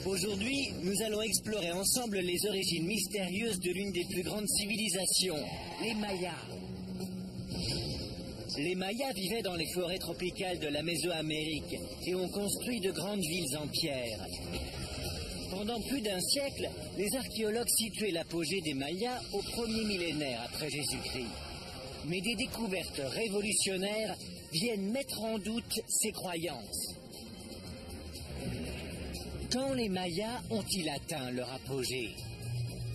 Aujourd'hui, nous allons explorer ensemble les origines mystérieuses de l'une des plus grandes civilisations, les Mayas. Les Mayas vivaient dans les forêts tropicales de la Mésoamérique et ont construit de grandes villes en pierre. Pendant plus d'un siècle, les archéologues situaient l'apogée des Mayas au premier millénaire après Jésus-Christ. Mais des découvertes révolutionnaires viennent mettre en doute ces croyances. Quand les Mayas ont-ils atteint leur apogée?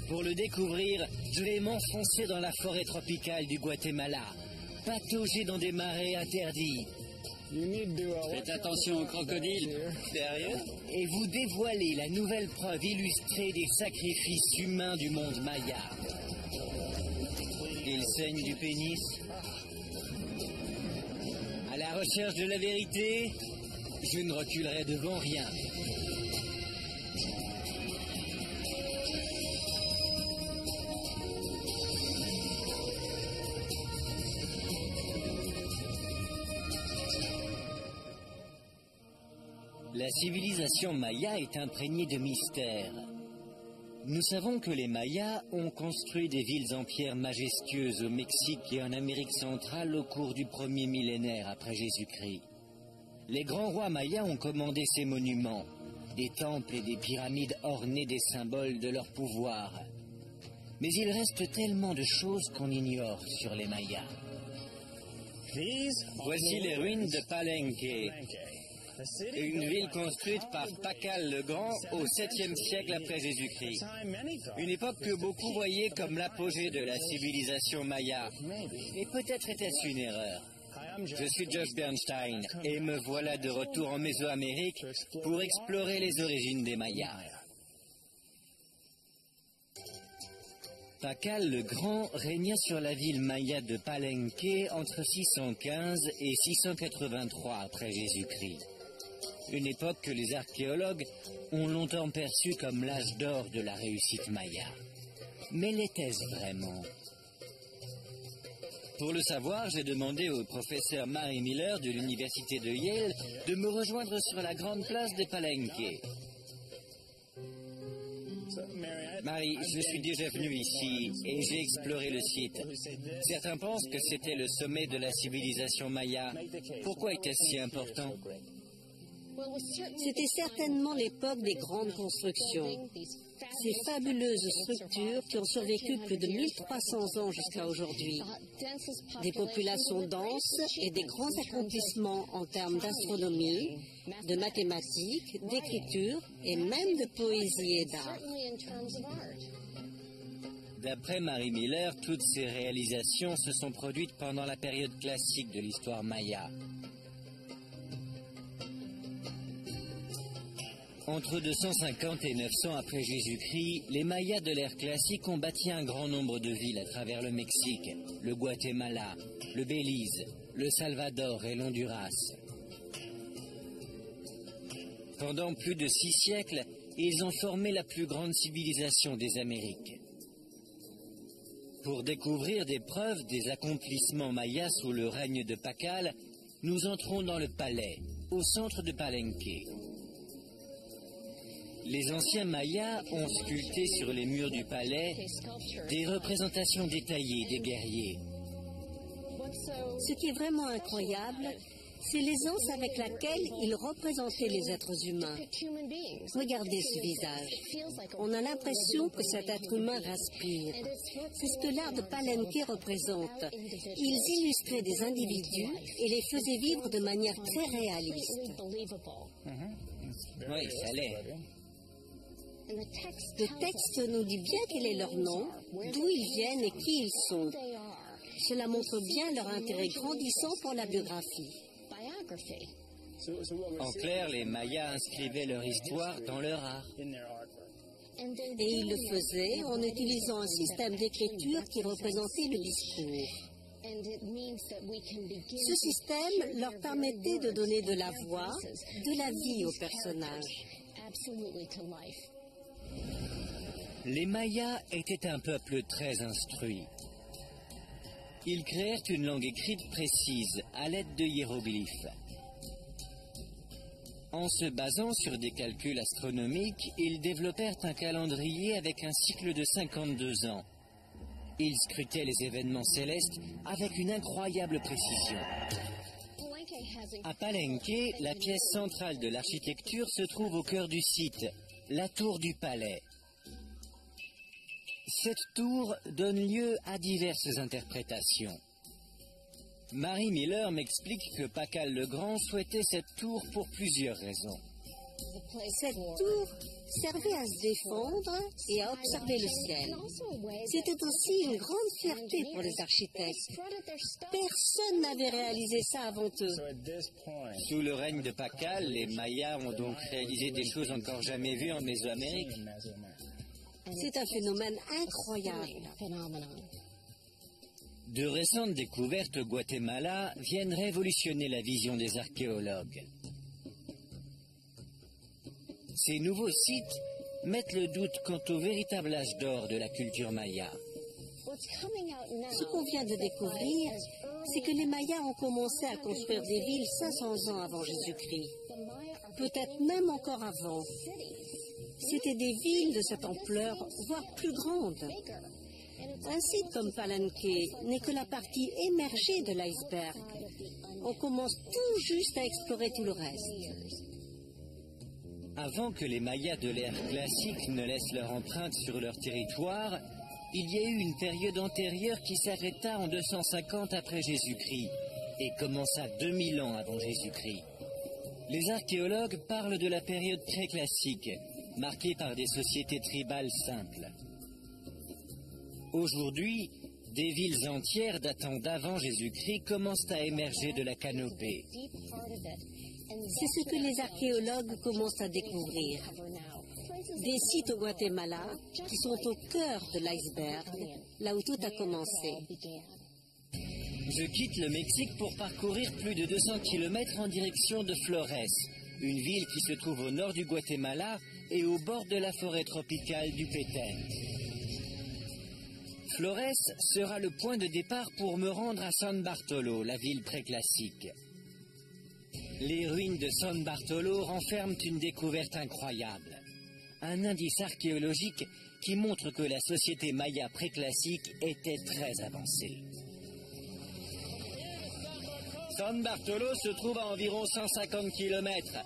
Pour le découvrir, je vais m'enfoncer dans la forêt tropicale du Guatemala, patauger dans des marais interdits. Faites attention aux crocodiles. Sérieux? Et vous dévoiler la nouvelle preuve illustrée des sacrifices humains du monde maya. Il saigne du pénis. À la recherche de la vérité, je ne reculerai devant rien. La civilisation maya est imprégnée de mystères. Nous savons que les Mayas ont construit des villes en pierre majestueuses au Mexique et en Amérique centrale au cours du premier millénaire après Jésus-Christ. Les grands rois mayas ont commandé ces monuments, des temples et des pyramides ornés des symboles de leur pouvoir. Mais il reste tellement de choses qu'on ignore sur les Mayas. Voici les ruines de Palenque. Une ville construite par Pacal le Grand au 7e siècle après Jésus-Christ. Une époque que beaucoup voyaient comme l'apogée de la civilisation maya. Et peut-être était-ce une erreur. Je suis Josh Bernstein et me voilà de retour en Mésoamérique pour explorer les origines des Mayas. Pacal le Grand régna sur la ville maya de Palenque entre 615 et 683 après Jésus-Christ. Une époque que les archéologues ont longtemps perçue comme l'âge d'or de la réussite maya. Mais l'était-ce vraiment? Pour le savoir, j'ai demandé au professeur Mary Miller de l'université de Yale de me rejoindre sur la grande place de Palenque. Mary, je suis déjà venu ici et j'ai exploré le site. Certains pensent que c'était le sommet de la civilisation maya. Pourquoi était-ce si important? C'était certainement l'époque des grandes constructions. Ces fabuleuses structures qui ont survécu plus de 1300 ans jusqu'à aujourd'hui. Des populations denses et des grands accomplissements en termes d'astronomie, de mathématiques, d'écriture et même de poésie et d'art. D'après Mary Miller, toutes ces réalisations se sont produites pendant la période classique de l'histoire maya. Entre 250 et 900 après Jésus-Christ, les Mayas de l'ère classique ont bâti un grand nombre de villes à travers le Mexique, le Guatemala, le Belize, le Salvador et l'Honduras. Pendant plus de 6 siècles, ils ont formé la plus grande civilisation des Amériques. Pour découvrir des preuves des accomplissements mayas sous le règne de Pacal, nous entrons dans le palais, au centre de Palenque. Les anciens Mayas ont sculpté sur les murs du palais des représentations détaillées des guerriers. Ce qui est vraiment incroyable, c'est l'aisance avec laquelle ils représentaient les êtres humains. Regardez ce visage. On a l'impression que cet être humain respire. C'est ce que l'art de Palenque représente. Ils illustraient des individus et les faisaient vivre de manière très réaliste. Oui, ça l'est. Le texte nous dit bien quel est leur nom, d'où ils viennent et qui ils sont. Cela montre bien leur intérêt grandissant pour la biographie. En clair, les Mayas inscrivaient leur histoire dans leur art. Et ils le faisaient en utilisant un système d'écriture qui représentait le discours. Ce système leur permettait de donner de la voix, de la vie aux personnages. Les Mayas étaient un peuple très instruit. Ils créèrent une langue écrite précise à l'aide de hiéroglyphes. En se basant sur des calculs astronomiques, ils développèrent un calendrier avec un cycle de 52 ans. Ils scrutaient les événements célestes avec une incroyable précision. À Palenque, la pièce centrale de l'architecture se trouve au cœur du site, la tour du palais. Cette tour donne lieu à diverses interprétations. Marie Miller m'explique que Pacal le Grand souhaitait cette tour pour plusieurs raisons. Cette tour servait à se défendre et à observer le ciel. C'était aussi une grande fierté pour les architectes. Personne n'avait réalisé ça avant eux. Sous le règne de Pacal, les Mayas ont donc réalisé des choses encore jamais vues en Mésoamérique. C'est un phénomène incroyable. De récentes découvertes au Guatemala viennent révolutionner la vision des archéologues. Ces nouveaux sites mettent le doute quant au véritable âge d'or de la culture maya. Ce qu'on vient de découvrir, c'est que les Mayas ont commencé à construire des villes 500 ans avant Jésus-Christ. Peut-être même encore avant. C'étaient des villes de cette ampleur, voire plus grandes. Un site comme Palenque n'est que la partie émergée de l'iceberg. On commence tout juste à explorer tout le reste. Avant que les Mayas de l'ère classique ne laissent leur empreinte sur leur territoire, il y a eu une période antérieure qui s'arrêta en 250 après Jésus-Christ et commença 2000 ans avant Jésus-Christ. Les archéologues parlent de la période préclassique, marquée par des sociétés tribales simples. Aujourd'hui, des villes entières datant d'avant Jésus-Christ commencent à émerger de la canopée. C'est ce que les archéologues commencent à découvrir. Des sites au Guatemala qui sont au cœur de l'iceberg, là où tout a commencé. Je quitte le Mexique pour parcourir plus de 200 km en direction de Flores, une ville qui se trouve au nord du Guatemala et au bord de la forêt tropicale du Petén. Flores sera le point de départ pour me rendre à San Bartolo, la ville préclassique. Les ruines de San Bartolo renferment une découverte incroyable. Un indice archéologique qui montre que la société maya préclassique était très avancée. San Bartolo se trouve à environ 150 km.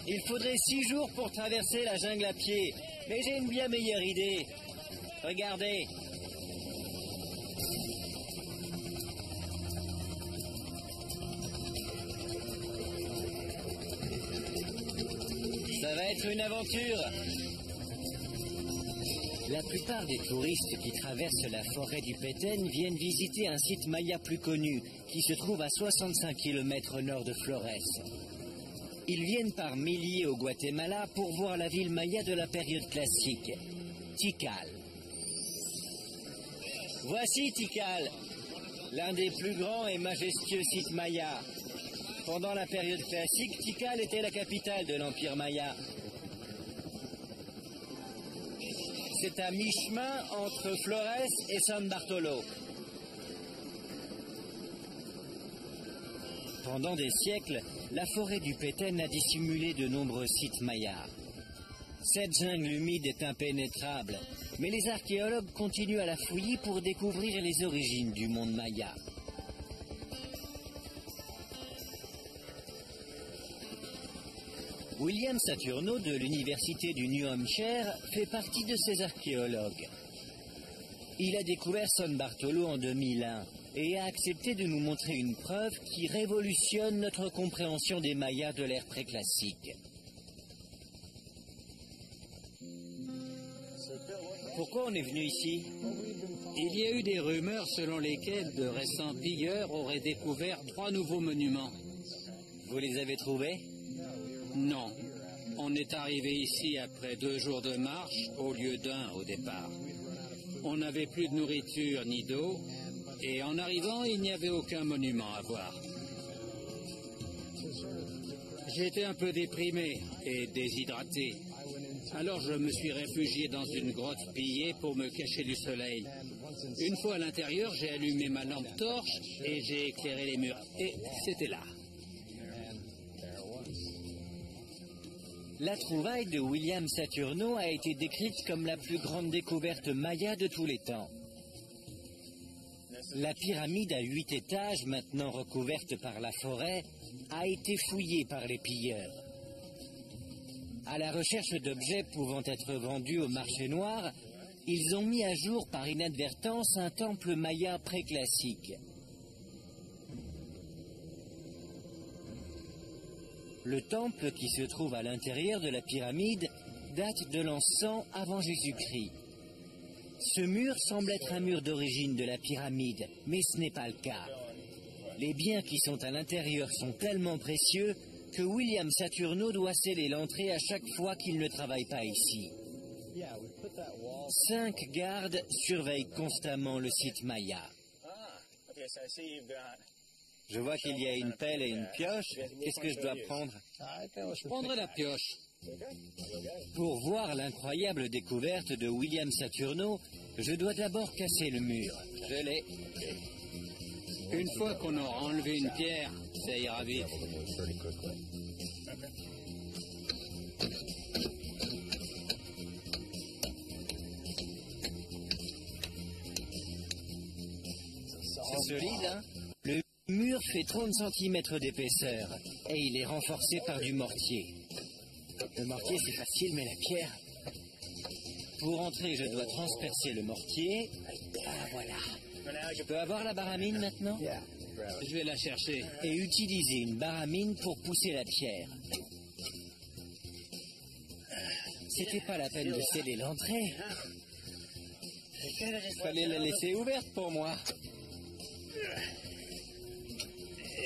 Il faudrait 6 jours pour traverser la jungle à pied. Mais j'ai une bien meilleure idée. Regardez. Ça va être une aventure. La plupart des touristes qui traversent la forêt du Petén viennent visiter un site maya plus connu, qui se trouve à 65 km au nord de Flores. Ils viennent par milliers au Guatemala pour voir la ville maya de la période classique, Tikal. Voici Tikal, l'un des plus grands et majestueux sites mayas. Pendant la période classique, Tikal était la capitale de l'Empire maya. C'est à mi-chemin entre Flores et San Bartolo. Pendant des siècles, la forêt du Petén a dissimulé de nombreux sites mayas. Cette jungle humide est impénétrable, mais les archéologues continuent à la fouiller pour découvrir les origines du monde maya. William Saturno de l'université du New Hampshire fait partie de ces archéologues. Il a découvert San Bartolo en 2001 et a accepté de nous montrer une preuve qui révolutionne notre compréhension des Mayas de l'ère préclassique. Pourquoi on est venu ici? Il y a eu des rumeurs selon lesquelles de récents pilleurs auraient découvert 3 nouveaux monuments. Vous les avez trouvés? Non. On est arrivé ici après 2 jours de marche au lieu d'1 au départ. On n'avait plus de nourriture ni d'eau et en arrivant, il n'y avait aucun monument à voir. J'étais un peu déprimé et déshydraté. Alors je me suis réfugié dans une grotte pillée pour me cacher du soleil. Une fois à l'intérieur, j'ai allumé ma lampe torche et j'ai éclairé les murs. Et c'était là. La trouvaille de William Saturno a été décrite comme la plus grande découverte maya de tous les temps. La pyramide à 8 étages, maintenant recouverte par la forêt, a été fouillée par les pilleurs. À la recherche d'objets pouvant être vendus au marché noir, ils ont mis à jour par inadvertance un temple maya préclassique. Le temple qui se trouve à l'intérieur de la pyramide date de l'an 100 avant Jésus-Christ. Ce mur semble être un mur d'origine de la pyramide, mais ce n'est pas le cas. Les biens qui sont à l'intérieur sont tellement précieux que William Saturno doit sceller l'entrée à chaque fois qu'il ne travaille pas ici. 5 gardes surveillent constamment le site maya. Je vois qu'il y a une pelle et une pioche. Qu'est-ce que je dois prendre? Je prendrai la pioche. Pour voir l'incroyable découverte de William Saturno, je dois d'abord casser le mur. Je l'ai. Une fois qu'on aura enlevé une pierre, ça ira vite. C'est solide, hein? Le mur fait 30 cm d'épaisseur et il est renforcé par du mortier. Le mortier, c'est facile, mais la pierre... Pour entrer, je dois transpercer le mortier. Ah, voilà. Je peux avoir la baramine maintenant? Je vais la chercher. Et utiliser une baramine pour pousser la pierre. C'était pas la peine de sceller l'entrée. Fallait la laisser ouverte pour moi.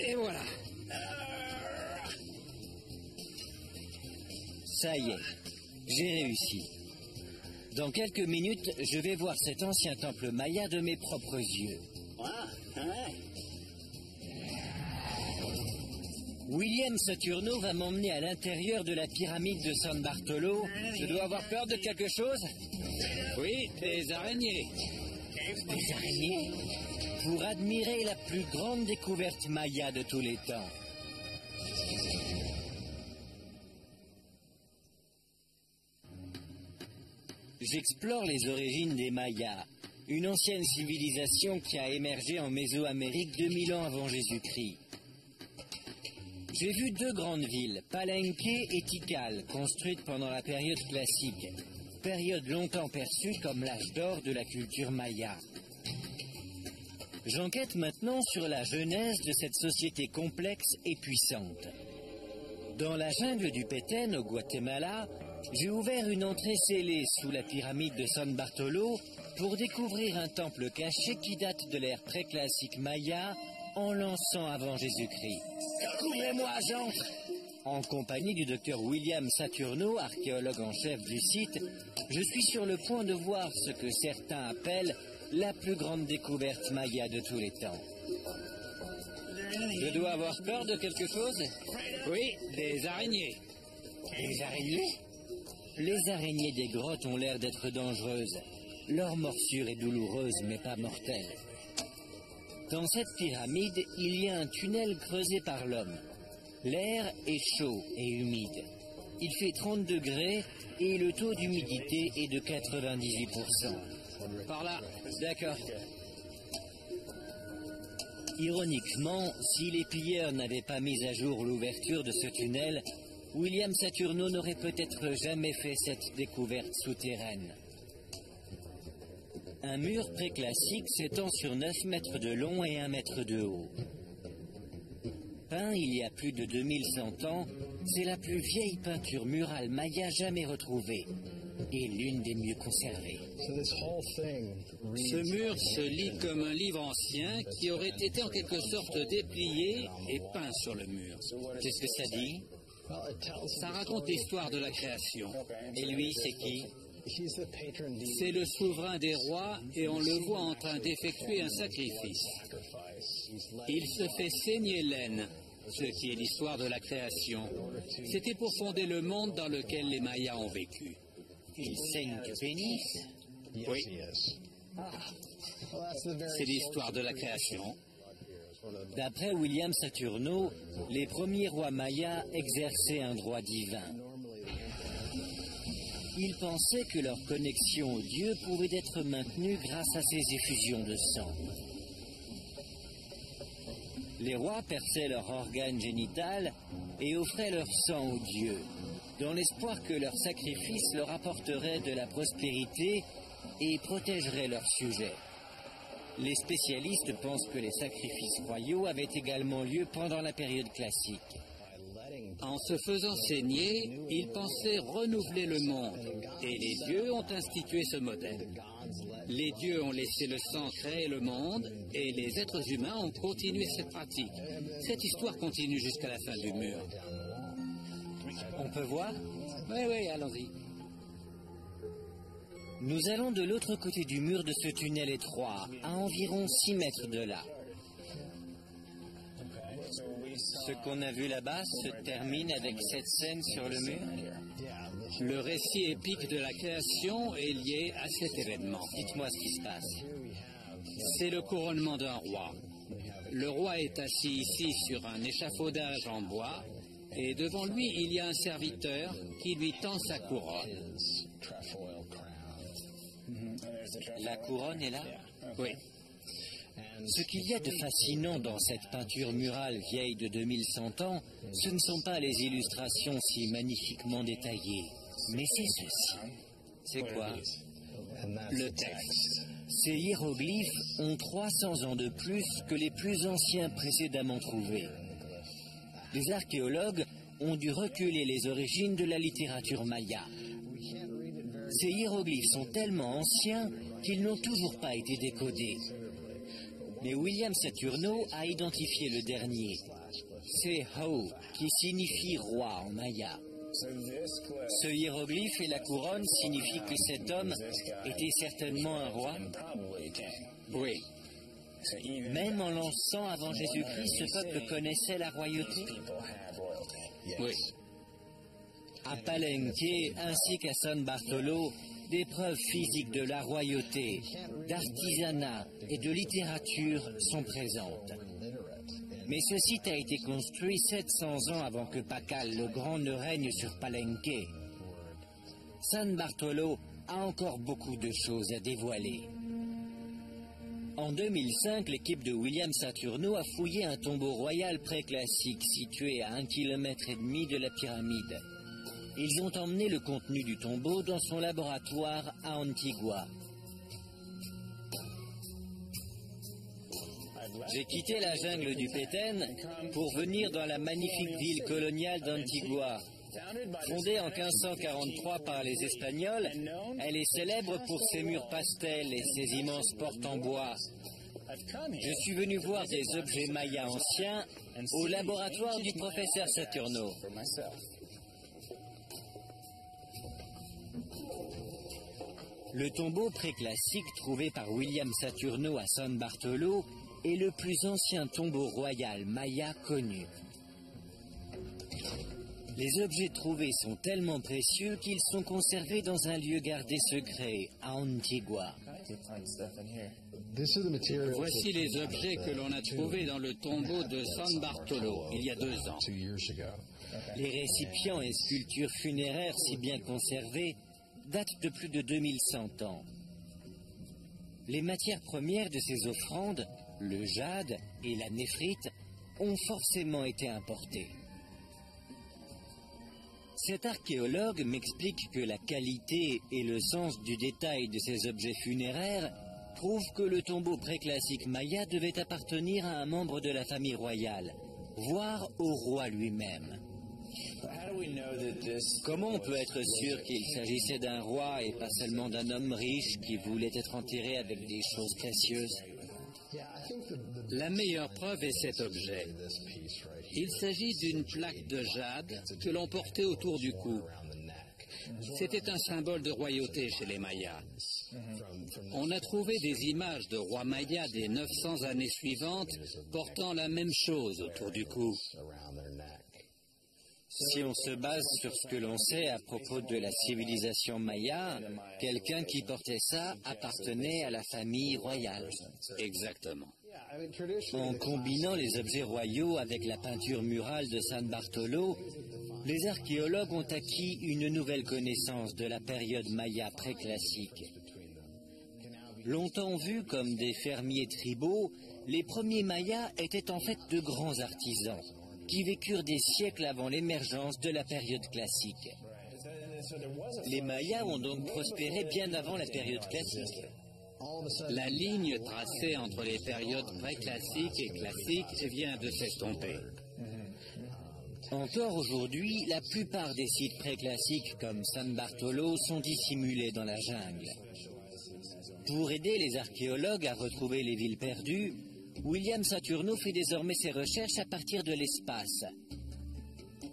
Et voilà. Ça y est, j'ai réussi. Dans quelques minutes, je vais voir cet ancien temple maya de mes propres yeux. William Saturno va m'emmener à l'intérieur de la pyramide de San Bartolo. Je dois avoir peur de quelque chose? Oui, des araignées. Des araignées? Pour admirer la plus grande découverte maya de tous les temps. J'explore les origines des Mayas, une ancienne civilisation qui a émergé en Mésoamérique 2000 ans avant Jésus-Christ. J'ai vu 2 grandes villes, Palenque et Tikal, construites pendant la période classique, période longtemps perçue comme l'âge d'or de la culture maya. J'enquête maintenant sur la genèse de cette société complexe et puissante. Dans la jungle du Petén, au Guatemala, j'ai ouvert une entrée scellée sous la pyramide de San Bartolo pour découvrir un temple caché qui date de l'ère préclassique maya en l'an 100 avant Jésus-Christ. Couvrez-moi, j'entre! En compagnie du docteur William Saturno, archéologue en chef du site, je suis sur le point de voir ce que certains appellent la plus grande découverte maya de tous les temps. Je dois avoir peur de quelque chose? Oui, des araignées. Des araignées? Les araignées des grottes ont l'air d'être dangereuses. Leur morsure est douloureuse mais pas mortelle. Dans cette pyramide, il y a un tunnel creusé par l'homme. L'air est chaud et humide. Il fait 30 degrés et le taux d'humidité est de 98%. Par là. D'accord. Ironiquement, si les pilleurs n'avaient pas mis à jour l'ouverture de ce tunnel, William Saturno n'aurait peut-être jamais fait cette découverte souterraine. Un mur préclassique s'étend sur 9 mètres de long et 1 mètre de haut. Peint il y a plus de 2100 ans, c'est la plus vieille peinture murale maya jamais retrouvée et l'une des mieux conservées. Ce mur se lit comme un livre ancien qui aurait été en quelque sorte déplié et peint sur le mur. Qu'est-ce que ça dit? Ça raconte l'histoire de la création. Et lui, c'est qui? C'est le souverain des rois et on le voit en train d'effectuer un sacrifice. Il se fait saigner l'aine, ce qui est l'histoire de la création. C'était pour fonder le monde dans lequel les Mayas ont vécu. Il saigne du pénis? Oui. C'est l'histoire de la création. D'après William Saturno, les premiers rois mayas exerçaient un droit divin. Ils pensaient que leur connexion au Dieu pouvait être maintenue grâce à ces effusions de sang. Les rois perçaient leur organe génital et offraient leur sang aux dieux, dans l'espoir que leur sacrifice leur apporterait de la prospérité et protégerait leurs sujets. Les spécialistes pensent que les sacrifices royaux avaient également lieu pendant la période classique. En se faisant saigner, ils pensaient renouveler le monde, et les dieux ont institué ce modèle. Les dieux ont laissé le sang créer le monde, et les êtres humains ont continué cette pratique. Cette histoire continue jusqu'à la fin du mur. On peut voir? Oui, allons-y. Nous allons de l'autre côté du mur de ce tunnel étroit, à environ 6 mètres de là. Ce qu'on a vu là-bas se termine avec cette scène sur le mur. Le récit épique de la création est lié à cet événement. Dites-moi ce qui se passe. C'est le couronnement d'un roi. Le roi est assis ici sur un échafaudage en bois, et devant lui, il y a un serviteur qui lui tend sa couronne. La couronne est là? Oui. Ce qu'il y a de fascinant dans cette peinture murale vieille de 2100 ans, ce ne sont pas les illustrations si magnifiquement détaillées, mais c'est ceci. C'est quoi? Le texte. Ces hiéroglyphes ont 300 ans de plus que les plus anciens précédemment trouvés. Les archéologues ont dû reculer les origines de la littérature maya. Ces hiéroglyphes sont tellement anciens qu'ils n'ont toujours pas été décodés. Mais William Saturno a identifié le dernier. C'est Hau, qui signifie roi en maya. Ce hiéroglyphe et la couronne signifient que cet homme était certainement un roi. Oui. Même en l'an 100 avant Jésus-Christ, ce peuple connaissait la royauté. Oui. À Palenque ainsi qu'à San Bartolo, des preuves physiques de la royauté, d'artisanat et de littérature sont présentes. Mais ce site a été construit 700 ans avant que Pakal le Grand ne règne sur Palenque. San Bartolo a encore beaucoup de choses à dévoiler. En 2005, l'équipe de William Saturno a fouillé un tombeau royal préclassique situé à 1,5 km de la pyramide. Ils ont emmené le contenu du tombeau dans son laboratoire à Antigua. J'ai quitté la jungle du Petén pour venir dans la magnifique ville coloniale d'Antigua. Fondée en 1543 par les Espagnols, elle est célèbre pour ses murs pastels et ses immenses portes en bois. Je suis venu voir des objets mayas anciens au laboratoire du professeur Saturno. Le tombeau préclassique trouvé par William Saturno à San Bartolo est le plus ancien tombeau royal maya connu. Les objets trouvés sont tellement précieux qu'ils sont conservés dans un lieu gardé secret à Antigua. Voici les objets que l'on a trouvés dans le tombeau de San Bartolo il y a 2 ans. Les récipients et sculptures funéraires si bien conservés datent de plus de 2100 ans. Les matières premières de ces offrandes, le jade et la néphrite, ont forcément été importées. Cet archéologue m'explique que la qualité et le sens du détail de ces objets funéraires prouvent que le tombeau préclassique maya devait appartenir à un membre de la famille royale, voire au roi lui-même. Comment on peut être sûr qu'il s'agissait d'un roi et pas seulement d'un homme riche qui voulait être enterré avec des choses précieuses? La meilleure preuve est cet objet. Il s'agit d'une plaque de jade que l'on portait autour du cou. C'était un symbole de royauté chez les Mayas. On a trouvé des images de rois mayas des 900 années suivantes portant la même chose autour du cou. Si on se base sur ce que l'on sait à propos de la civilisation maya, quelqu'un qui portait ça appartenait à la famille royale. Exactement. En combinant les objets royaux avec la peinture murale de San Bartolo, les archéologues ont acquis une nouvelle connaissance de la période maya préclassique. Longtemps vus comme des fermiers tribaux, les premiers Mayas étaient en fait de grands artisans, qui vécurent des siècles avant l'émergence de la période classique. Les Mayas ont donc prospéré bien avant la période classique. La ligne tracée entre les périodes préclassiques et classiques vient de s'estomper. Encore aujourd'hui, la plupart des sites préclassiques comme San Bartolo sont dissimulés dans la jungle. Pour aider les archéologues à retrouver les villes perdues, William Saturno fait désormais ses recherches à partir de l'espace.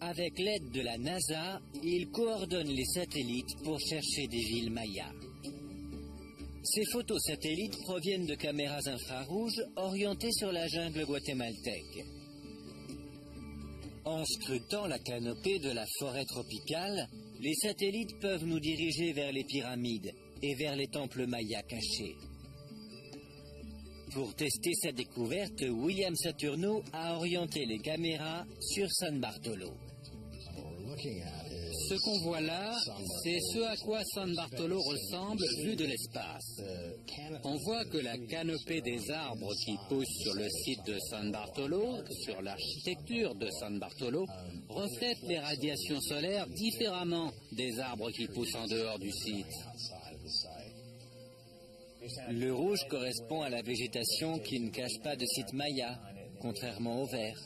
Avec l'aide de la NASA, il coordonne les satellites pour chercher des villes mayas. Ces photos satellites proviennent de caméras infrarouges orientées sur la jungle guatémaltèque. En scrutant la canopée de la forêt tropicale, les satellites peuvent nous diriger vers les pyramides et vers les temples mayas cachés. Pour tester sa découverte, William Saturno a orienté les caméras sur San Bartolo. Ce qu'on voit là, c'est ce à quoi San Bartolo ressemble vu de l'espace. On voit que la canopée des arbres qui poussent sur le site de San Bartolo, sur l'architecture de San Bartolo, reflète les radiations solaires différemment des arbres qui poussent en dehors du site. Le rouge correspond à la végétation qui ne cache pas de site maya, contrairement au vert.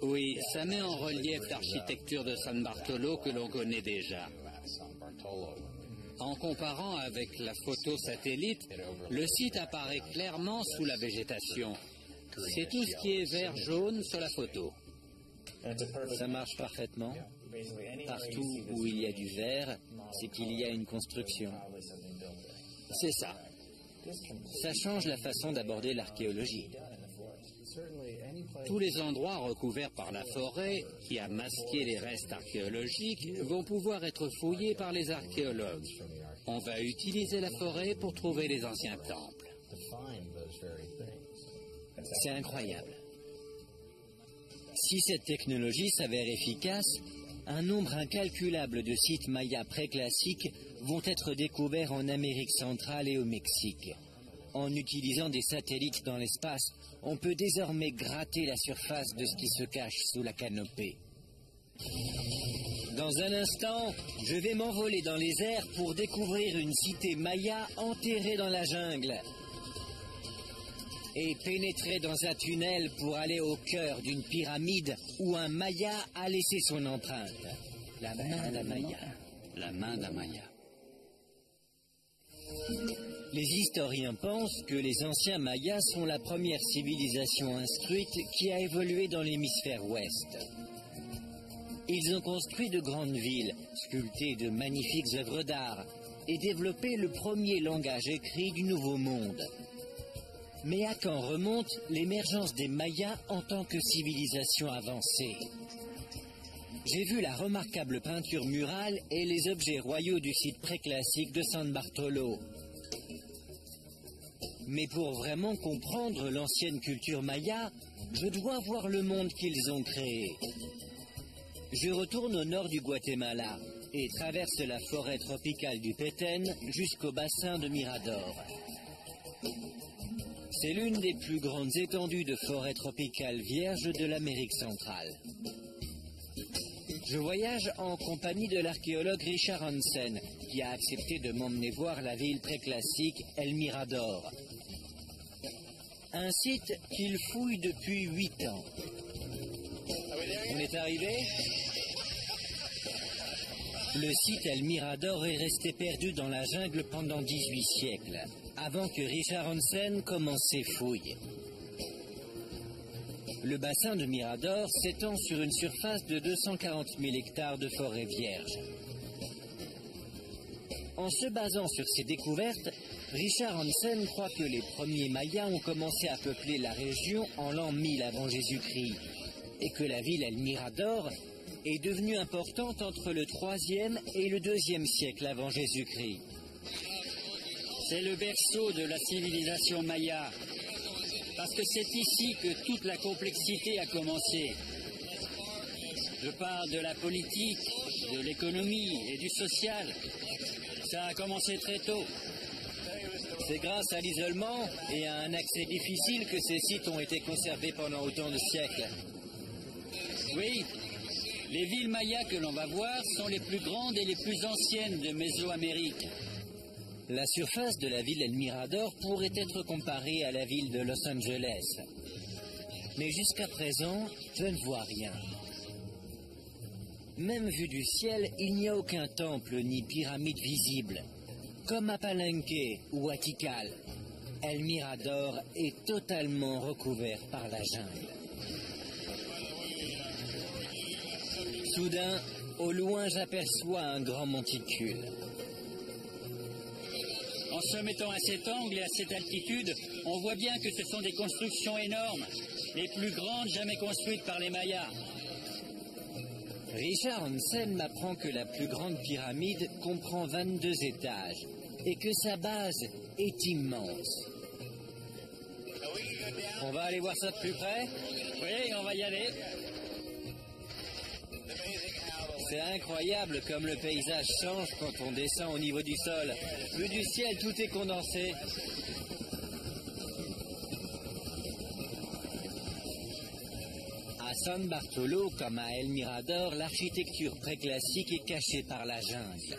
Oui, ça met en relief l'architecture de San Bartolo que l'on connaît déjà. En comparant avec la photo satellite, le site apparaît clairement sous la végétation. C'est tout ce qui est vert-jaune sur la photo. Ça marche parfaitement. Partout où il y a du vert, c'est qu'il y a une construction. C'est ça. Ça change la façon d'aborder l'archéologie. Tous les endroits recouverts par la forêt, qui a masqué les restes archéologiques, vont pouvoir être fouillés par les archéologues. On va utiliser la forêt pour trouver les anciens temples. C'est incroyable. Si cette technologie s'avère efficace, un nombre incalculable de sites mayas préclassiques vont être découverts en Amérique centrale et au Mexique. En utilisant des satellites dans l'espace, on peut désormais gratter la surface de ce qui se cache sous la canopée. Dans un instant, je vais m'envoler dans les airs pour découvrir une cité maya enterrée dans la jungle et pénétrer dans un tunnel pour aller au cœur d'une pyramide où un maya a laissé son empreinte. La main d'un maya. La main d'un maya. Les historiens pensent que les anciens Mayas sont la première civilisation instruite qui a évolué dans l'hémisphère ouest. Ils ont construit de grandes villes, sculpté de magnifiques œuvres d'art et développé le premier langage écrit du Nouveau Monde. Mais à quand remonte l'émergence des Mayas en tant que civilisation avancée? J'ai vu la remarquable peinture murale et les objets royaux du site préclassique de San Bartolo. Mais pour vraiment comprendre l'ancienne culture maya, je dois voir le monde qu'ils ont créé. Je retourne au nord du Guatemala et traverse la forêt tropicale du Petén jusqu'au bassin de Mirador. C'est l'une des plus grandes étendues de forêt tropicale vierge de l'Amérique centrale. Je voyage en compagnie de l'archéologue Richard Hansen, qui a accepté de m'emmener voir la ville préclassique El Mirador. Un site qu'il fouille depuis 8 ans. On est arrivé? Le site El Mirador est resté perdu dans la jungle pendant 18 siècles, avant que Richard Hansen commence ses fouilles. Le bassin de Mirador s'étend sur une surface de 240 000 hectares de forêt vierge. En se basant sur ces découvertes, Richard Hansen croit que les premiers Mayas ont commencé à peupler la région en l'an 1000 avant Jésus-Christ et que la ville El Mirador est devenue importante entre le 3e et le 2e siècle avant Jésus-Christ. C'est le berceau de la civilisation maya, parce que c'est ici que toute la complexité a commencé. Je parle de la politique, de l'économie et du social. Ça a commencé très tôt. C'est grâce à l'isolement et à un accès difficile que ces sites ont été conservés pendant autant de siècles. Oui, les villes mayas que l'on va voir sont les plus grandes et les plus anciennes de Mésoamérique. La surface de la ville El Mirador pourrait être comparée à la ville de Los Angeles. Mais jusqu'à présent, je ne vois rien. Même vu du ciel, il n'y a aucun temple ni pyramide visible. Comme à Palenque ou à Tikal, El Mirador est totalement recouvert par la jungle. Soudain, au loin, j'aperçois un grand monticule. En se mettant à cet angle et à cette altitude, on voit bien que ce sont des constructions énormes, les plus grandes jamais construites par les Mayas. Richard Hansen m'apprend que la plus grande pyramide comprend 22 étages et que sa base est immense. On va aller voir ça de plus près? Oui, on va y aller. C'est incroyable comme le paysage change quand on descend au niveau du sol. Vu du ciel, tout est condensé. À San Bartolo, comme à El Mirador, l'architecture préclassique est cachée par la jungle.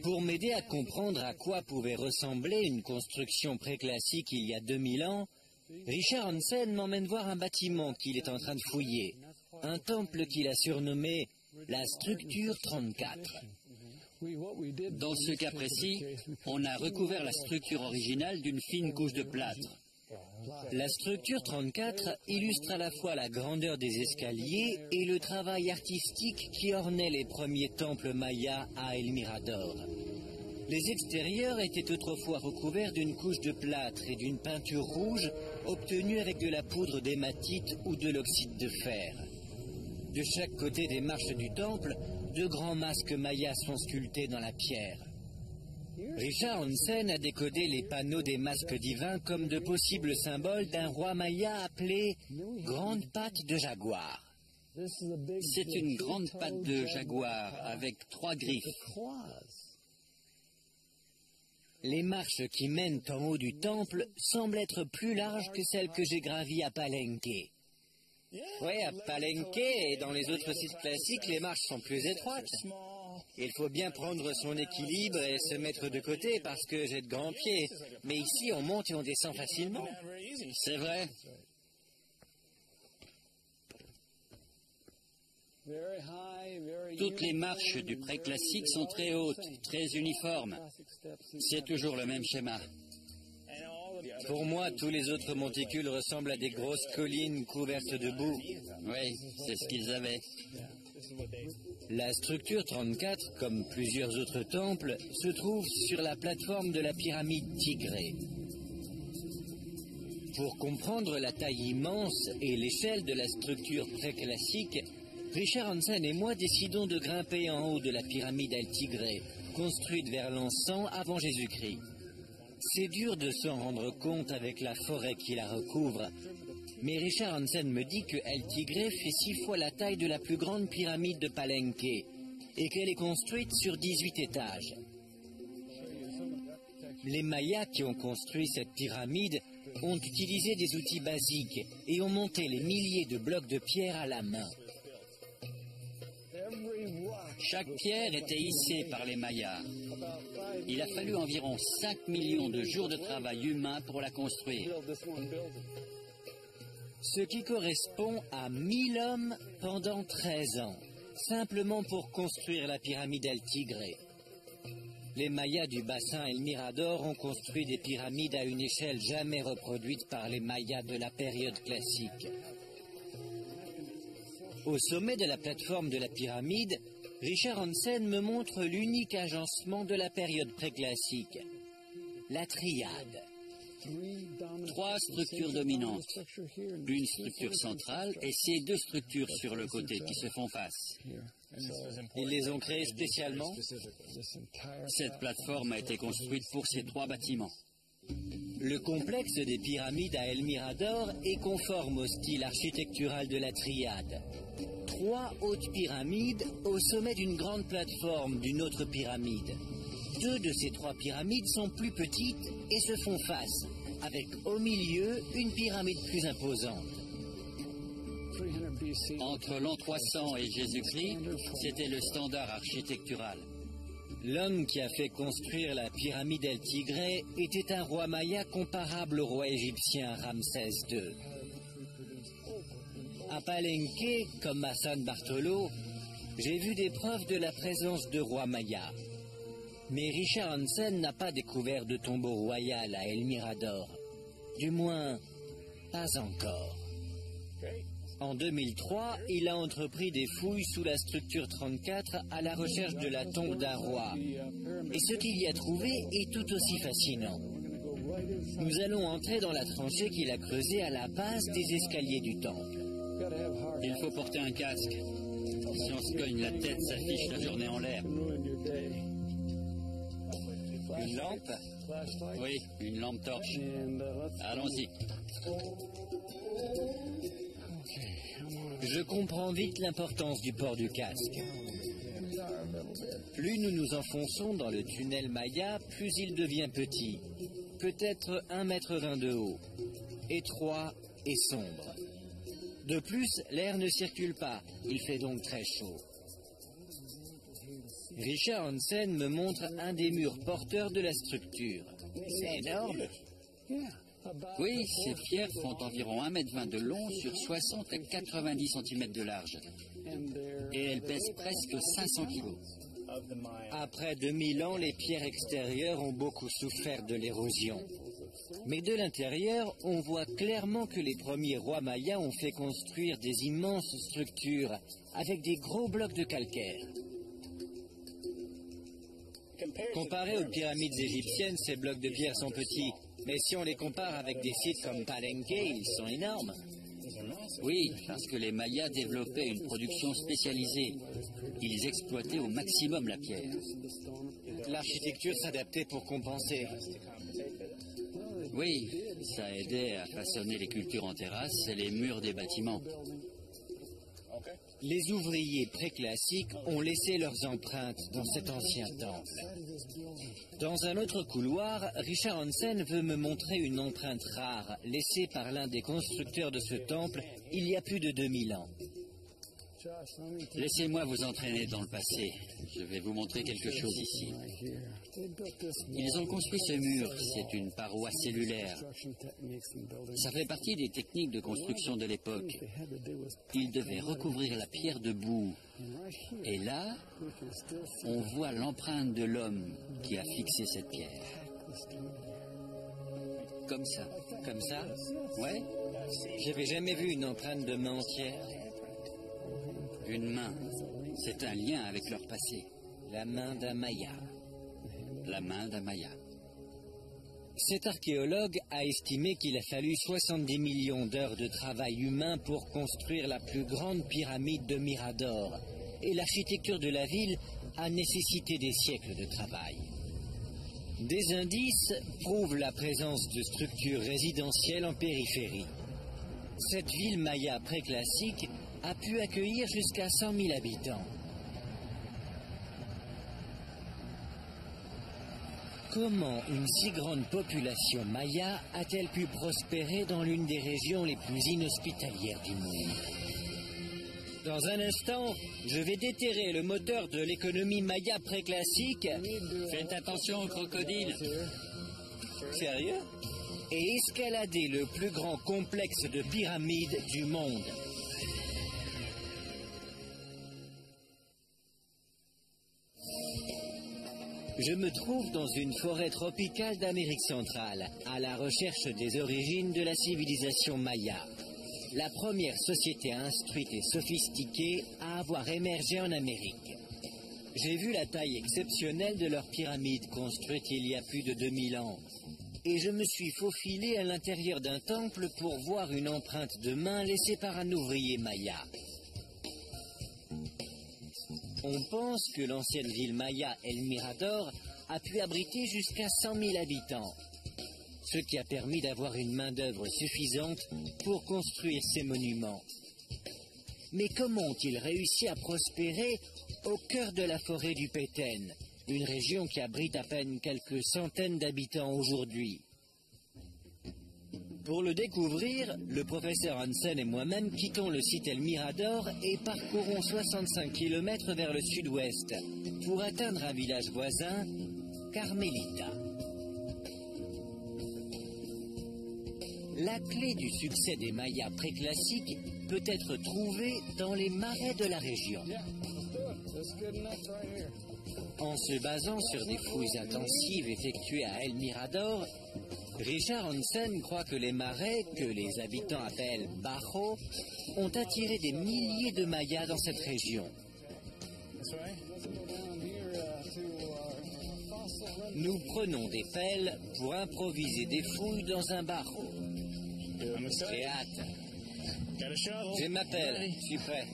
Pour m'aider à comprendre à quoi pouvait ressembler une construction préclassique il y a 2000 ans, Richard Hansen m'emmène voir un bâtiment qu'il est en train de fouiller, un temple qu'il a surnommé la structure 34. Dans ce cas précis, on a recouvert la structure originale d'une fine couche de plâtre. La structure 34 illustre à la fois la grandeur des escaliers et le travail artistique qui ornait les premiers temples mayas à El Mirador. Les extérieurs étaient autrefois recouverts d'une couche de plâtre et d'une peinture rouge obtenue avec de la poudre d'hématite ou de l'oxyde de fer. De chaque côté des marches du temple, de grands masques mayas sont sculptés dans la pierre. Richard Hansen a décodé les panneaux des masques divins comme de possibles symboles d'un roi maya appelé Grande Patte de Jaguar. C'est une grande patte de jaguar avec 3 griffes. Les marches qui mènent en haut du temple semblent être plus larges que celles que j'ai gravies à Palenque. Oui, à Palenque et dans les autres sites classiques, les marches sont plus étroites. Il faut bien prendre son équilibre et se mettre de côté parce que j'ai de grands pieds. Mais ici, on monte et on descend facilement. C'est vrai. Toutes les marches du préclassique sont très hautes, très uniformes. C'est toujours le même schéma. Pour moi, tous les autres monticules ressemblent à des grosses collines couvertes de boue. Oui, c'est ce qu'ils avaient. La structure 34, comme plusieurs autres temples, se trouve sur la plateforme de la pyramide Tigré. Pour comprendre la taille immense et l'échelle de la structure préclassique, Richard Hansen et moi décidons de grimper en haut de la pyramide El Tigré, construite vers l'an 100 avant Jésus-Christ. C'est dur de s'en rendre compte avec la forêt qui la recouvre, mais Richard Hansen me dit que El Tigré fait 6 fois la taille de la plus grande pyramide de Palenque et qu'elle est construite sur 18 étages. Les Mayas qui ont construit cette pyramide ont utilisé des outils basiques et ont monté les milliers de blocs de pierre à la main. Chaque pierre était hissée par les Mayas. Il a fallu environ 5 millions de jours de travail humain pour la construire. Ce qui correspond à 1000 hommes pendant 13 ans, simplement pour construire la pyramide El Tigré. Les Mayas du bassin El Mirador ont construit des pyramides à une échelle jamais reproduite par les Mayas de la période classique. Au sommet de la plateforme de la pyramide, Richard Hansen me montre l'unique agencement de la période préclassique, la triade. 3 structures dominantes, une structure centrale et ces 2 structures sur le côté qui se font face. Ils les ont créées spécialement? Cette plateforme a été construite pour ces 3 bâtiments. Le complexe des pyramides à El Mirador est conforme au style architectural de la Triade. 3 hautes pyramides au sommet d'une grande plateforme d'une autre pyramide. 2 de ces 3 pyramides sont plus petites et se font face, avec au milieu une pyramide plus imposante. Entre l'an 300 et Jésus-Christ, c'était le standard architectural. L'homme qui a fait construire la pyramide El Tigre était un roi maya comparable au roi égyptien Ramsès II. À Palenque, comme à San Bartolo, j'ai vu des preuves de la présence de rois mayas. Mais Richard Hansen n'a pas découvert de tombeau royal à El Mirador. Du moins, pas encore. En 2003, il a entrepris des fouilles sous la structure 34 à la recherche de la tombe d'un roi. Et ce qu'il y a trouvé est tout aussi fascinant. Nous allons entrer dans la tranchée qu'il a creusée à la base des escaliers du temple. Il faut porter un casque. Si on se cogne la tête, ça fiche la journée en l'air. Une lampe? Oui, une lampe torche. Allons-y. Je comprends vite l'importance du port du casque. Plus nous nous enfonçons dans le tunnel Maya, plus il devient petit. Peut-être 1,20 m de haut. Étroit et sombre. De plus, l'air ne circule pas. Il fait donc très chaud. Richard Hansen me montre un des murs porteurs de la structure. C'est énorme. Oui, ces pierres font environ 1,20 m de long sur 60 à 90 cm de large. Et elles pèsent presque 500 kg. Après 2000 ans, les pierres extérieures ont beaucoup souffert de l'érosion. Mais de l'intérieur, on voit clairement que les premiers rois mayas ont fait construire des immenses structures avec des gros blocs de calcaire. Comparé aux pyramides égyptiennes, ces blocs de pierre sont petits. Mais si on les compare avec des sites comme Palenque, ils sont énormes. Oui, parce que les Mayas développaient une production spécialisée. Ils exploitaient au maximum la pierre. L'architecture s'adaptait pour compenser. Oui, ça aidait à façonner les cultures en terrasse et les murs des bâtiments. Les ouvriers préclassiques ont laissé leurs empreintes dans cet ancien temple. Dans un autre couloir, Richard Hansen veut me montrer une empreinte rare laissée par l'un des constructeurs de ce temple il y a plus de 2000 ans. Laissez-moi vous entraîner dans le passé. Je vais vous montrer quelque chose ici. Ils ont construit ce mur, c'est une paroi cellulaire. Ça fait partie des techniques de construction de l'époque. Ils devaient recouvrir la pierre de boue. Et là, on voit l'empreinte de l'homme qui a fixé cette pierre. Comme ça. Comme ça? Ouais, J'avais jamais vu une empreinte de main entière. une main. C'est un lien avec leur passé. La main d'un Maya. La main d'un Maya. Cet archéologue a estimé qu'il a fallu 70 millions d'heures de travail humain pour construire la plus grande pyramide de Mirador. Et l'architecture de la ville a nécessité des siècles de travail. Des indices prouvent la présence de structures résidentielles en périphérie. Cette ville maya préclassique a pu accueillir jusqu'à 100 000 habitants. Comment une si grande population maya a-t-elle pu prospérer dans l'une des régions les plus inhospitalières du monde? Dans un instant, je vais déterrer le moteur de l'économie maya préclassique. Faites attention aux crocodiles. Sérieux? Et escalader le plus grand complexe de pyramides du monde. Je me trouve dans une forêt tropicale d'Amérique centrale, à la recherche des origines de la civilisation maya. La première société instruite et sophistiquée à avoir émergé en Amérique. J'ai vu la taille exceptionnelle de leurs pyramides construites il y a plus de 2000 ans. Et je me suis faufilé à l'intérieur d'un temple pour voir une empreinte de main laissée par un ouvrier maya. On pense que l'ancienne ville maya El Mirador a pu abriter jusqu'à 100 000 habitants. ce qui a permis d'avoir une main-d'œuvre suffisante pour construire ces monuments. Mais comment ont-ils réussi à prospérer au cœur de la forêt du Petén, une région qui abrite à peine quelques centaines d'habitants aujourd'hui? Pour le découvrir, le professeur Hansen et moi-même quittons le site El Mirador et parcourons 65 km vers le sud-ouest pour atteindre un village voisin, Carmelita. La clé du succès des Mayas préclassiques peut être trouvée dans les marais de la région. En se basant sur des fouilles intensives effectuées à El Mirador, Richard Hansen croit que les marais, que les habitants appellent Bajo, ont attiré des milliers de Mayas dans cette région. Nous prenons des pelles pour improviser des fouilles dans un Bajo. J'ai hâte. J'ai ma pelle, je suis prêt.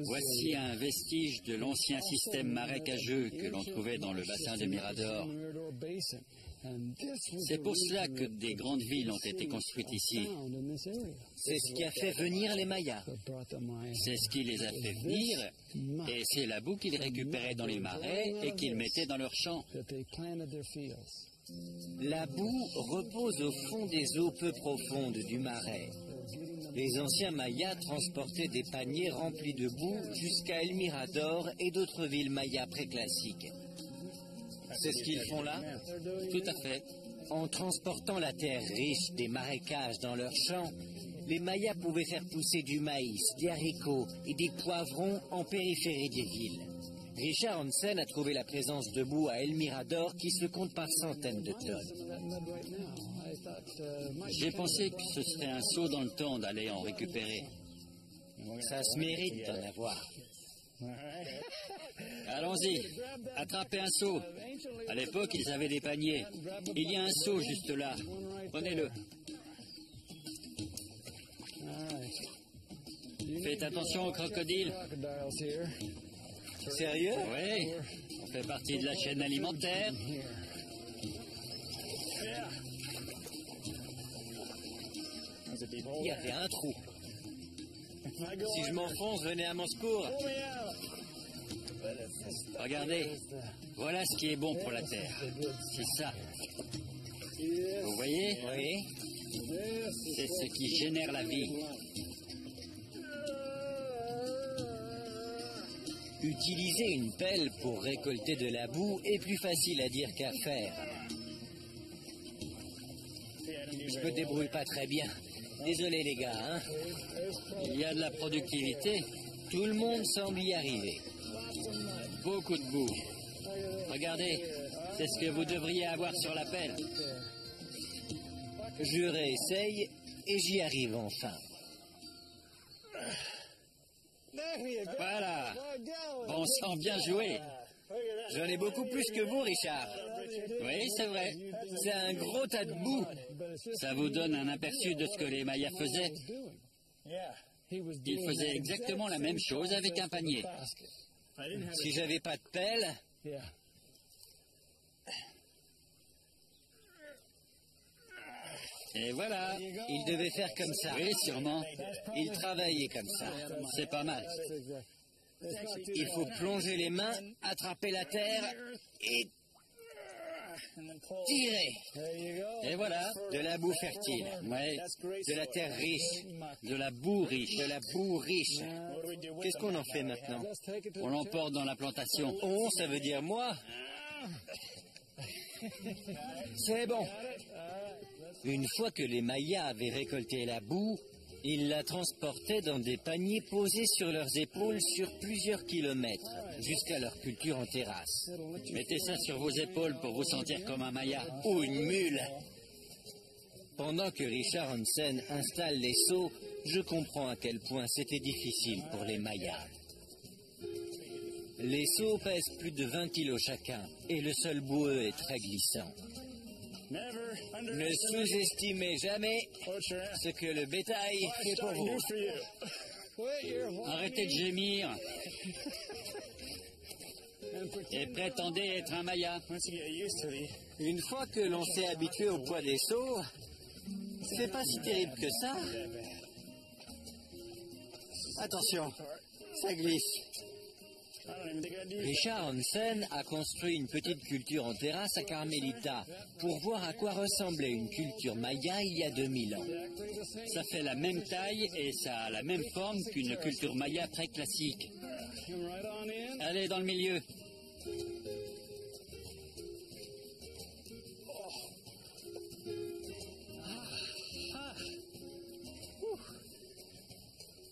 Voici un vestige de l'ancien système marécageux que l'on trouvait dans le bassin de Mirador. C'est pour cela que des grandes villes ont été construites ici. C'est ce qui a fait venir les Mayas. C'est ce qui les a fait venir, et c'est la boue qu'ils récupéraient dans les marais et qu'ils mettaient dans leurs champs. La boue repose au fond des eaux peu profondes du marais. Les anciens Mayas transportaient des paniers remplis de boue jusqu'à El Mirador et d'autres villes mayas préclassiques. C'est ce qu'ils font là? Tout à fait. En transportant la terre riche des marécages dans leurs champs, les Mayas pouvaient faire pousser du maïs, des haricots et des poivrons en périphérie des villes. Richard Hansen a trouvé la présence de boue à El Mirador qui se compte par centaines de tonnes. J'ai pensé que ce serait un saut dans le temps d'aller en récupérer. Ça se mérite d'en avoir. Allons-y, attrapez un seau. À l'époque, ils avaient des paniers. Il y a un seau juste là. Prenez-le. Faites attention aux crocodiles. Sérieux? Oui, on fait partie de la chaîne alimentaire. Il y avait un trou. Si je m'enfonce, venez à mon secours. Regardez, voilà ce qui est bon pour la terre. C'est ça. Vous voyez? Oui. C'est ce qui génère la vie. Utiliser une pelle pour récolter de la boue est plus facile à dire qu'à faire. Je me débrouille pas très bien. Désolé les gars, hein. Il y a de la productivité. Tout le monde semble y arriver. Beaucoup de boue. Regardez, c'est ce que vous devriez avoir sur la pelle. Je réessaye et j'y arrive enfin. Voilà. Bon sang, bien joué. J'en ai beaucoup plus que vous, Richard. Oui, c'est vrai. C'est un gros tas de boue. Ça vous donne un aperçu de ce que les Mayas faisaient. Ils faisaient exactement la même chose avec un panier. Si j'avais pas de pelle... Et voilà. Ils devaient faire comme ça. Oui, sûrement. Ils travaillaient comme ça. C'est pas mal. Il faut plonger les mains, attraper la terre et tirer. Et voilà. De la boue fertile. Ouais. De la terre riche. De la boue riche. De la boue riche. Qu'est-ce qu'on en fait maintenant? On l'emporte dans la plantation. On, ça veut dire moi. C'est bon. Une fois que les Mayas avaient récolté la boue, ils la transportaient dans des paniers posés sur leurs épaules sur plusieurs kilomètres, jusqu'à leur culture en terrasse. Mettez ça sur vos épaules pour vous sentir comme un Maya. Ou une mule. Pendant que Richard Hansen installe les seaux, je comprends à quel point c'était difficile pour les Mayas. Les seaux pèsent plus de 20 kilos chacun, et le sol boueux est très glissant. Ne sous-estimez jamais ce que le bétail fait pour vous. Arrêtez de gémir. et prétendait être un Maya. Une fois que l'on s'est habitué au poids des seaux, c'est pas si terrible que ça. Attention, ça glisse. Richard Hansen a construit une petite culture en terrasse à Carmelita pour voir à quoi ressemblait une culture maya il y a 2000 ans. Ça fait la même taille et ça a la même forme qu'une culture maya très classique. Allez dans le milieu.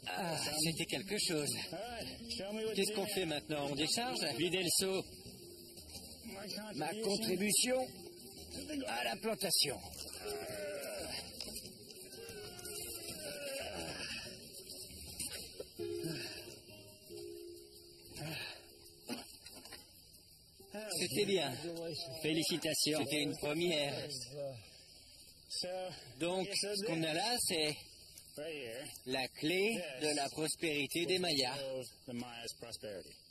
Ah, c'était quelque chose. Qu'est-ce qu'on fait maintenant? On décharge? Videz le seau. Ma contribution à la plantation. C'était bien. Félicitations. C'était une première. Donc, ce qu'on a là, c'est la clé de la prospérité des Mayas.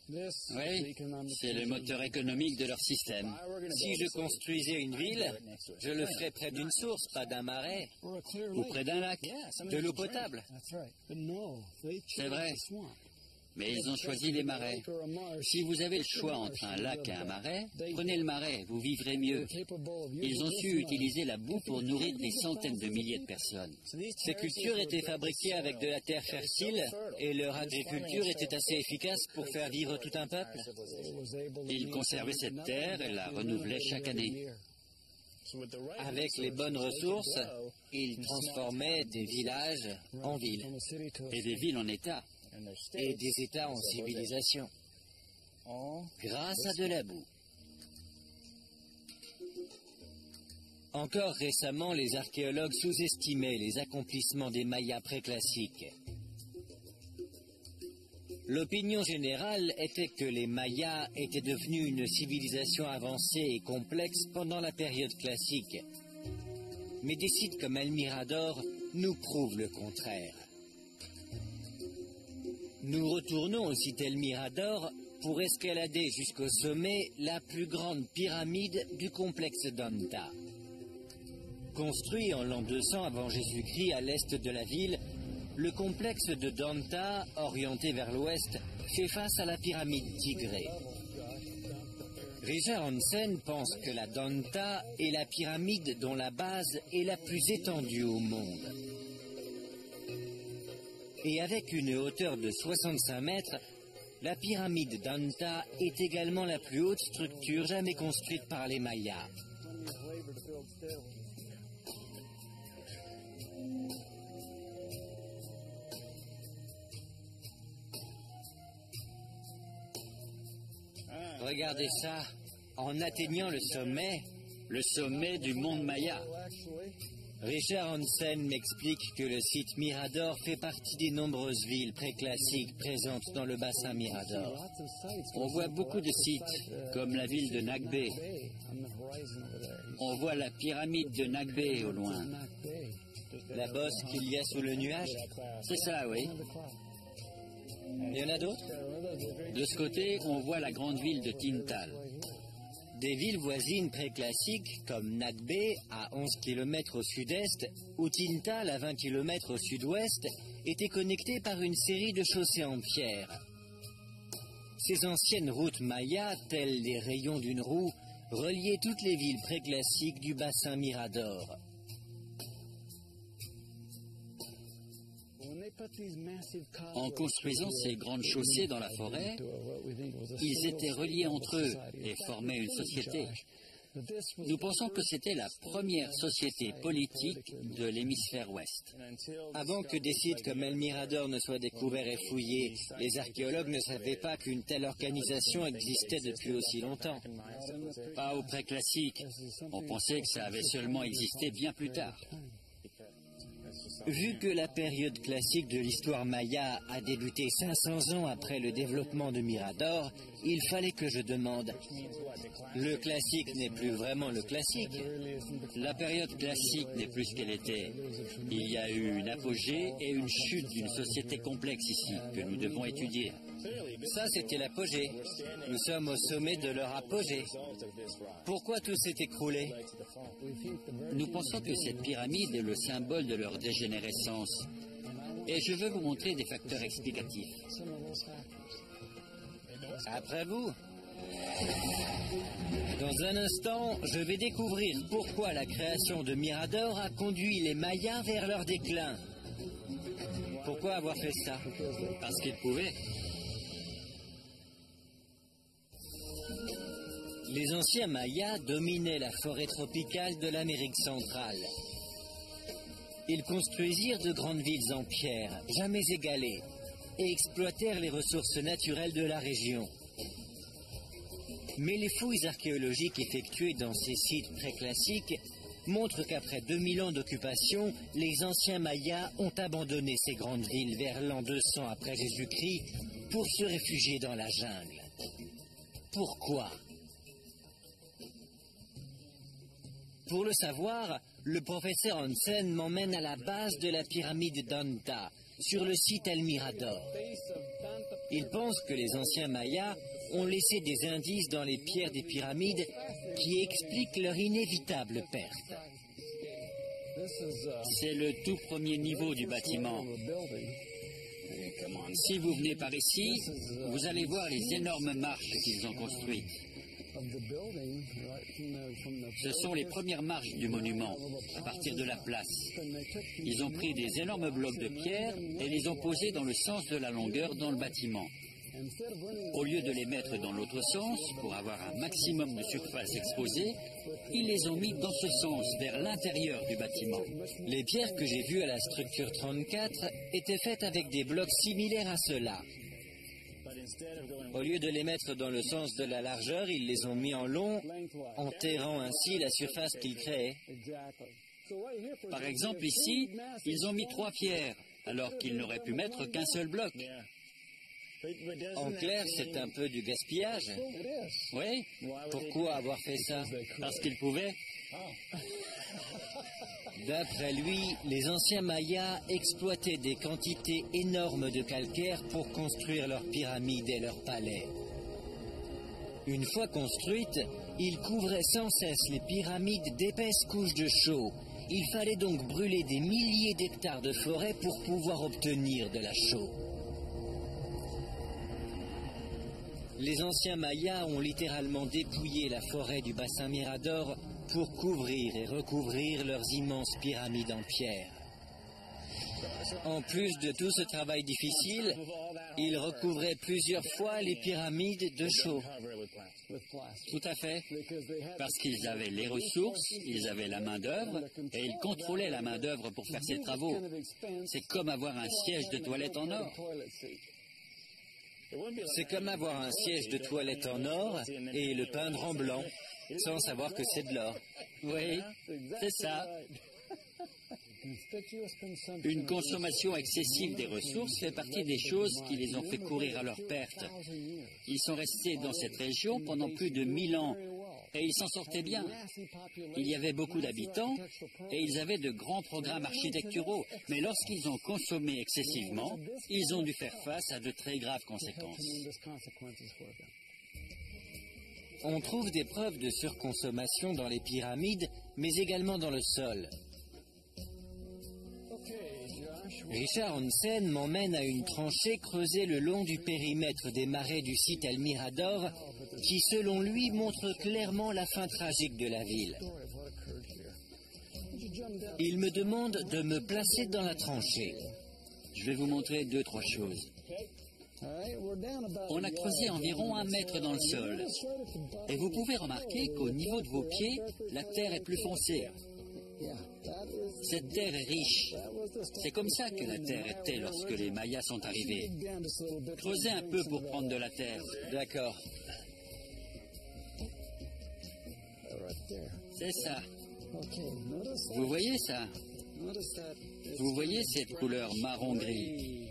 Oui, c'est le moteur économique de leur système. Si je construisais une ville, je le ferais près d'une source, pas d'un marais, Ou près d'un lac. de l'eau potable. C'est vrai. Mais ils ont choisi les marais. Si vous avez le choix entre un lac et un marais, prenez le marais, vous vivrez mieux. Ils ont su utiliser la boue pour nourrir des centaines de milliers de personnes. Ces cultures étaient fabriquées avec de la terre fertile et leur agriculture était assez efficace pour faire vivre tout un peuple. Ils conservaient cette terre et la renouvelaient chaque année. Avec les bonnes ressources, ils transformaient des villages en villes Et des villes en État. et des États en civilisation, grâce à de la boue. Encore récemment, les archéologues sous-estimaient les accomplissements des Mayas préclassiques. L'opinion générale était que les Mayas étaient devenus une civilisation avancée et complexe pendant la période classique. Mais des sites comme El Mirador nous prouvent le contraire. Nous retournons au site El Mirador pour escalader jusqu'au sommet la plus grande pyramide du complexe d'Anta. Construit en l'an 200 avant Jésus-Christ à l'est de la ville, le complexe de Danta, orienté vers l'ouest, fait face à la pyramide Tigré. Richard Hansen pense que la Danta est la pyramide dont la base est la plus étendue au monde. Et avec une hauteur de 65 mètres, la pyramide d'Anta est également la plus haute structure jamais construite par les Mayas. Regardez ça, en atteignant le sommet du monde Maya. Richard Hansen m'explique que le site Mirador fait partie des nombreuses villes préclassiques présentes dans le bassin Mirador. On voit beaucoup de sites, comme la ville de Nagbe. On voit la pyramide de Nagbe au loin. La bosse qu'il y a sous le nuage, C'est ça, oui. il y en a d'autres? De ce côté, on voit la grande ville de Tintal. Des villes voisines préclassiques comme Nagbe à 11 km au sud-est ou Tintal à 20 km au sud-ouest étaient connectées par une série de chaussées en pierre. Ces anciennes routes mayas, telles les rayons d'une roue, reliaient toutes les villes préclassiques du bassin Mirador. En construisant ces grandes chaussées dans la forêt, ils étaient reliés entre eux et formaient une société. Nous pensons que c'était la première société politique de l'hémisphère ouest. Avant que des sites comme El Mirador ne soient découverts et fouillés, les archéologues ne savaient pas qu'une telle organisation existait depuis aussi longtemps. Pas au préclassique. On pensait que ça avait seulement existé bien plus tard. Vu que la période classique de l'histoire maya a débuté 500 ans après le développement de Mirador, il fallait que je demande. Le classique n'est plus vraiment le classique. La période classique n'est plus ce qu'elle était. Il y a eu une apogée et une chute d'une société complexe ici que nous devons étudier. Ça, c'était l'apogée. Nous sommes au sommet de leur apogée. Pourquoi tout s'est écroulé? Nous pensons que cette pyramide est le symbole de leur dégénérescence. Et je veux vous montrer des facteurs explicatifs. Après vous. Dans un instant, je vais découvrir pourquoi la création de Mirador a conduit les Mayas vers leur déclin. Pourquoi avoir fait ça? Parce qu'ils pouvaient. Les anciens Mayas dominaient la forêt tropicale de l'Amérique centrale. Ils construisirent de grandes villes en pierre, jamais égalées, et exploitèrent les ressources naturelles de la région. Mais les fouilles archéologiques effectuées dans ces sites préclassiques montrent qu'après 2000 ans d'occupation, les anciens Mayas ont abandonné ces grandes villes vers l'an 200 après Jésus-Christ pour se réfugier dans la jungle. Pourquoi? Pour le savoir, le professeur Hansen m'emmène à la base de la pyramide d'Anta, sur le site El Mirador. Il pense que les anciens Mayas ont laissé des indices dans les pierres des pyramides qui expliquent leur inévitable perte. C'est le tout premier niveau du bâtiment. Si vous venez par ici, vous allez voir les énormes marches qu'ils ont construites. Ce sont les premières marches du monument, à partir de la place. Ils ont pris des énormes blocs de pierre et les ont posés dans le sens de la longueur dans le bâtiment. Au lieu de les mettre dans l'autre sens, pour avoir un maximum de surface exposée, ils les ont mis dans ce sens, vers l'intérieur du bâtiment. Les pierres que j'ai vues à la structure 34 étaient faites avec des blocs similaires à ceux-là. Au lieu de les mettre dans le sens de la largeur, ils les ont mis en long, enterrant ainsi la surface qu'ils créaient. Par exemple, ici, ils ont mis 3 pierres, alors qu'ils n'auraient pu mettre qu'un seul bloc. En clair, c'est un peu du gaspillage. Oui. Pourquoi avoir fait ça? Parce qu'ils pouvaient. D'après lui, les anciens Mayas exploitaient des quantités énormes de calcaire pour construire leurs pyramides et leurs palais. Une fois construites, ils couvraient sans cesse les pyramides d'épaisses couches de chaux. Il fallait donc brûler des milliers d'hectares de forêt pour pouvoir obtenir de la chaux. Les anciens Mayas ont littéralement dépouillé la forêt du bassin Mirador pour couvrir et recouvrir leurs immenses pyramides en pierre. En plus de tout ce travail difficile, ils recouvraient plusieurs fois les pyramides de chaux. Tout à fait. Parce qu'ils avaient les ressources, ils avaient la main-d'œuvre et ils contrôlaient la main-d'œuvre pour faire ces travaux. C'est comme avoir un siège de toilette en or. C'est comme avoir un siège de toilette en or et le peindre en blanc, sans savoir que c'est de l'or. Oui, c'est ça. Une consommation excessive des ressources fait partie des choses qui les ont fait courir à leur perte. Ils sont restés dans cette région pendant plus de 1000 ans et ils s'en sortaient bien. Il y avait beaucoup d'habitants et ils avaient de grands programmes architecturaux. Mais lorsqu'ils ont consommé excessivement, ils ont dû faire face à de très graves conséquences. On trouve des preuves de surconsommation dans les pyramides, mais également dans le sol. Richard Hansen m'emmène à une tranchée creusée le long du périmètre des marais du site El Mirador, qui selon lui montre clairement la fin tragique de la ville. Il me demande de me placer dans la tranchée. Je vais vous montrer 2-3 choses. On a creusé environ 1 mètre dans le sol. Et vous pouvez remarquer qu'au niveau de vos pieds, la terre est plus foncée. Cette terre est riche. C'est comme ça que la terre était lorsque les Mayas sont arrivés. Creusez un peu pour prendre de la terre. D'accord. C'est ça. Vous voyez ça? Vous voyez cette couleur marron-gris?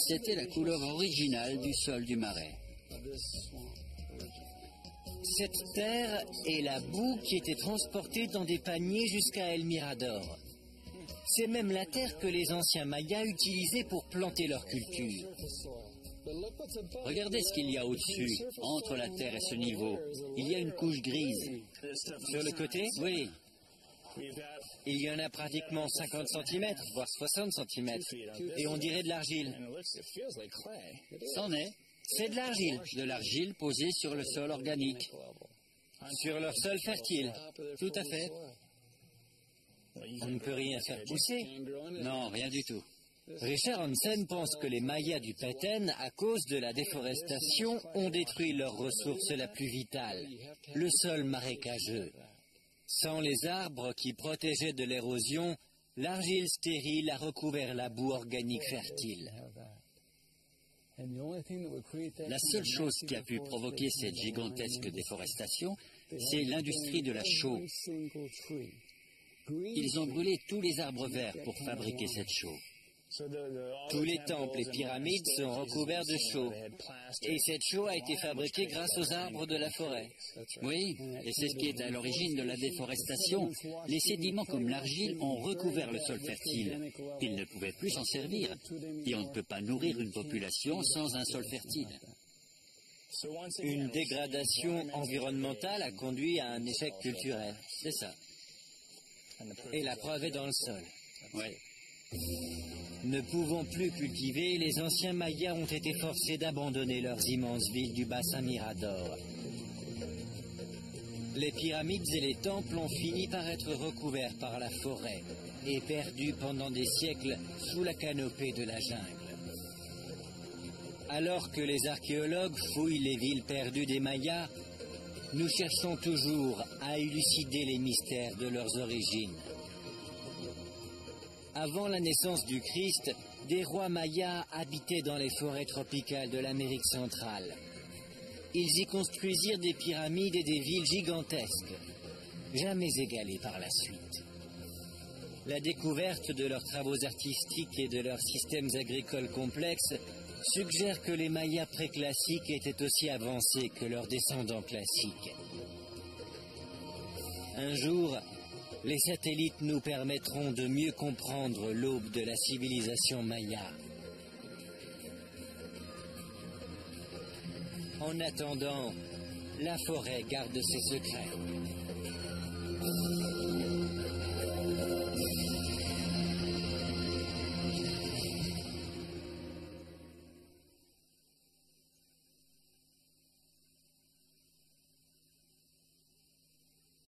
C'était la couleur originale du sol du marais. Cette terre est la boue qui était transportée dans des paniers jusqu'à El Mirador. C'est même la terre que les anciens Mayas utilisaient pour planter leur culture. Regardez ce qu'il y a au-dessus, entre la Terre et ce niveau. Il y a une couche grise. Sur le côté, Oui, il y en a pratiquement 50 cm, voire 60 cm. Et on dirait de l'argile. c'en est. C'est de l'argile. De l'argile posée sur le sol organique. Sur leur sol fertile. Tout à fait. On ne peut rien faire pousser. Non, rien du tout. Richard Hansen pense que les Mayas du Petén, à cause de la déforestation, ont détruit leur ressource la plus vitale, le sol marécageux. Sans les arbres qui protégeaient de l'érosion, l'argile stérile a recouvert la boue organique fertile. La seule chose qui a pu provoquer cette gigantesque déforestation, c'est l'industrie de la chaux. Ils ont brûlé tous les arbres verts pour fabriquer cette chaux. Tous les temples et pyramides sont recouverts de chaux. Et cette chaux a été fabriquée grâce aux arbres de la forêt. Oui, et c'est ce qui est à l'origine de la déforestation. Les sédiments comme l'argile ont recouvert le sol fertile. Ils ne pouvaient plus s'en servir. Et on ne peut pas nourrir une population sans un sol fertile. Une dégradation environnementale a conduit à un échec culturel. C'est ça. Et la preuve est dans le sol. Oui. Ne pouvant plus cultiver, les anciens Mayas ont été forcés d'abandonner leurs immenses villes du bassin Mirador. Les pyramides et les temples ont fini par être recouverts par la forêt et perdus pendant des siècles sous la canopée de la jungle. Alors que les archéologues fouillent les villes perdues des Mayas, nous cherchons toujours à élucider les mystères de leurs origines. Avant la naissance du Christ, des rois mayas habitaient dans les forêts tropicales de l'Amérique centrale. Ils y construisirent des pyramides et des villes gigantesques, jamais égalées par la suite. La découverte de leurs travaux artistiques et de leurs systèmes agricoles complexes suggère que les Mayas préclassiques étaient aussi avancés que leurs descendants classiques. Un jour, les satellites nous permettront de mieux comprendre l'aube de la civilisation maya. En attendant, la forêt garde ses secrets.